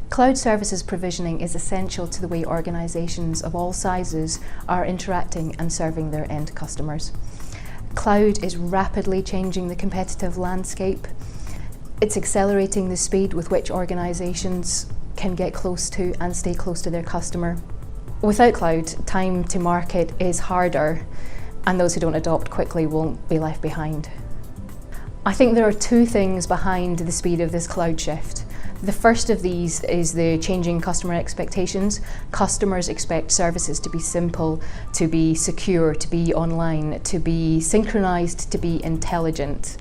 Cloud services provisioning is essential to the way organisations of all sizes are interacting and serving their end customers. Cloud is rapidly changing the competitive landscape. It's accelerating the speed with which organisations can get close to and stay close to their customer. Without cloud, time to market is harder, and those who don't adopt quickly won't be left behind. I think there are two things behind the speed of this cloud shift. The first of these is the changing customer expectations. Customers expect services to be simple, to be secure, to be online, to be synchronized, to be intelligent.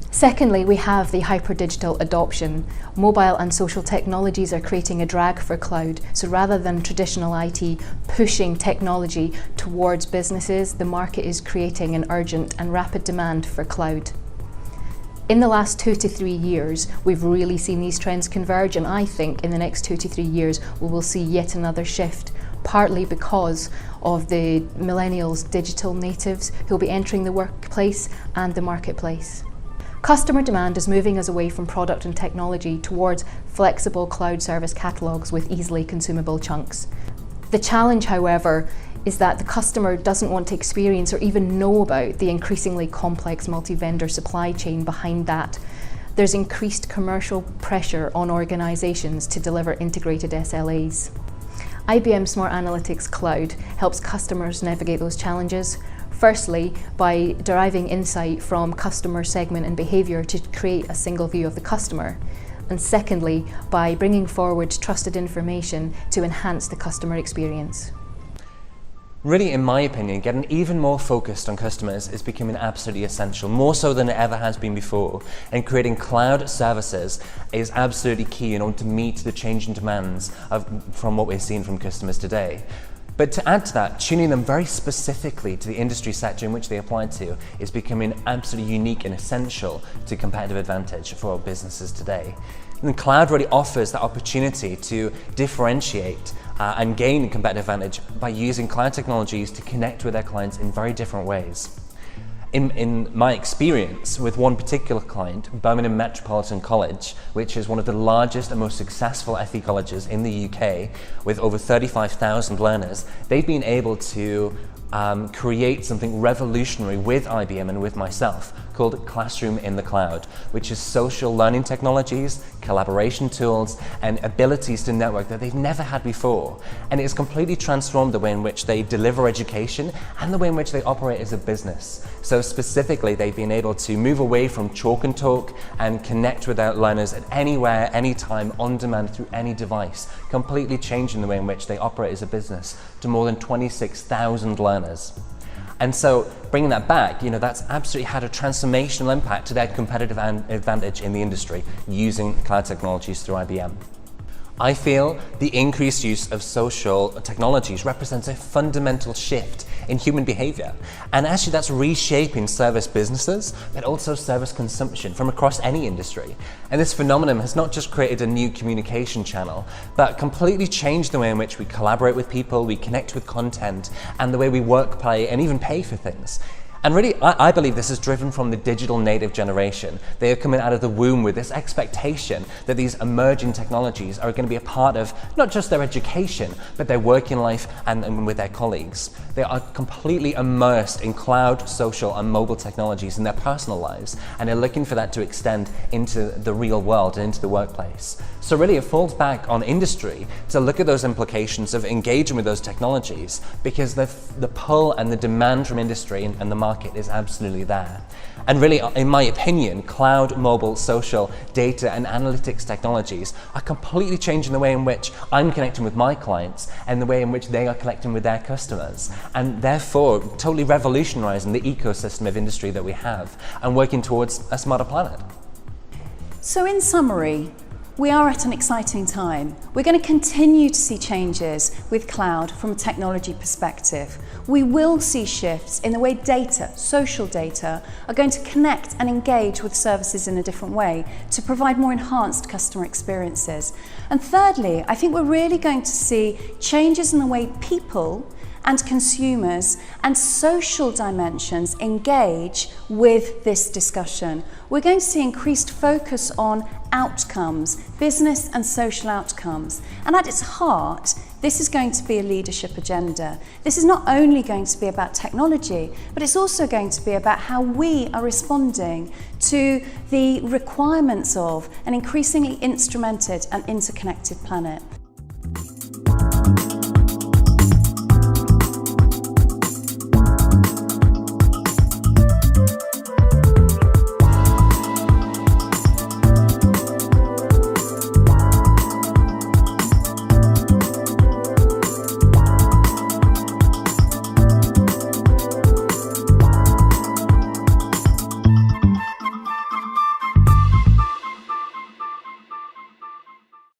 Secondly, we have the hyper-digital adoption. Mobile and social technologies are creating a drag for cloud. So rather than traditional IT pushing technology towards businesses, the market is creating an urgent and rapid demand for cloud. In the last 2 to 3 years, we've really seen these trends converge, and I think in the next 2 to 3 years we will see yet another shift, partly because of the millennials, digital natives, who will be entering the workplace and the marketplace. Customer demand is moving us away from product and technology towards flexible cloud service catalogues with easily consumable chunks. The challenge, however, is that the customer doesn't want to experience or even know about the increasingly complex multi-vendor supply chain behind that. There's increased commercial pressure on organisations to deliver integrated SLAs. IBM Smart Analytics Cloud helps customers navigate those challenges. Firstly, by deriving insight from customer segment and behaviour to create a single view of the customer. And secondly, by bringing forward trusted information to enhance the customer experience. Really, in my opinion, getting even more focused on customers is becoming absolutely essential, more so than it ever has been before. And creating cloud services is absolutely key in order to meet the changing demands from what we're seeing from customers today. But to add to that, tuning them very specifically to the industry sector in which they apply to is becoming absolutely unique and essential to competitive advantage for businesses today. And cloud really offers that opportunity to differentiate and gain competitive advantage by using cloud technologies to connect with their clients in very different ways. In my experience with one particular client, Birmingham Metropolitan College, which is one of the largest and most successful FE colleges in the UK with over 35,000 learners, they've been able to create something revolutionary with IBM and with myself called Classroom in the Cloud, which is social learning technologies, collaboration tools, and abilities to network that they've never had before. And it's completely transformed the way in which they deliver education and the way in which they operate as a business. So specifically, they've been able to move away from chalk and talk and connect with their learners at anywhere, anytime, on demand through any device, completely changing the way in which they operate as a business to more than 26,000 learners. And so bringing that back, that's absolutely had a transformational impact to their competitive advantage in the industry using cloud technologies through IBM. I feel the increased use of social technologies represents a fundamental shift in human behavior. And actually that's reshaping service businesses, but also service consumption from across any industry. And this phenomenon has not just created a new communication channel, but completely changed the way in which we collaborate with people, we connect with content, and the way we work, play, and even pay for things. And really, I believe this is driven from the digital native generation. They are coming out of the womb with this expectation that these emerging technologies are going to be a part of not just their education, but their working life and with their colleagues. They are completely immersed in cloud, social, and mobile technologies in their personal lives, and they're looking for that to extend into the real world and into the workplace. So really, it falls back on industry to look at those implications of engaging with those technologies, because the pull and the demand from industry and the market is absolutely there. And really, in my opinion, cloud, mobile, social, data and analytics technologies are completely changing the way in which I'm connecting with my clients and the way in which they are connecting with their customers, and therefore totally revolutionizing the ecosystem of industry that we have and working towards a smarter planet. So in summary, we are at an exciting time. We're going to continue to see changes with cloud from a technology perspective. We will see shifts in the way data, social data, are going to connect and engage with services in a different way to provide more enhanced customer experiences. And thirdly, I think we're really going to see changes in the way people and consumers and social dimensions engage with this discussion. We're going to see increased focus on outcomes, business and social outcomes. And at its heart, this is going to be a leadership agenda. This is not only going to be about technology, but it's also going to be about how we are responding to the requirements of an increasingly instrumented and interconnected planet.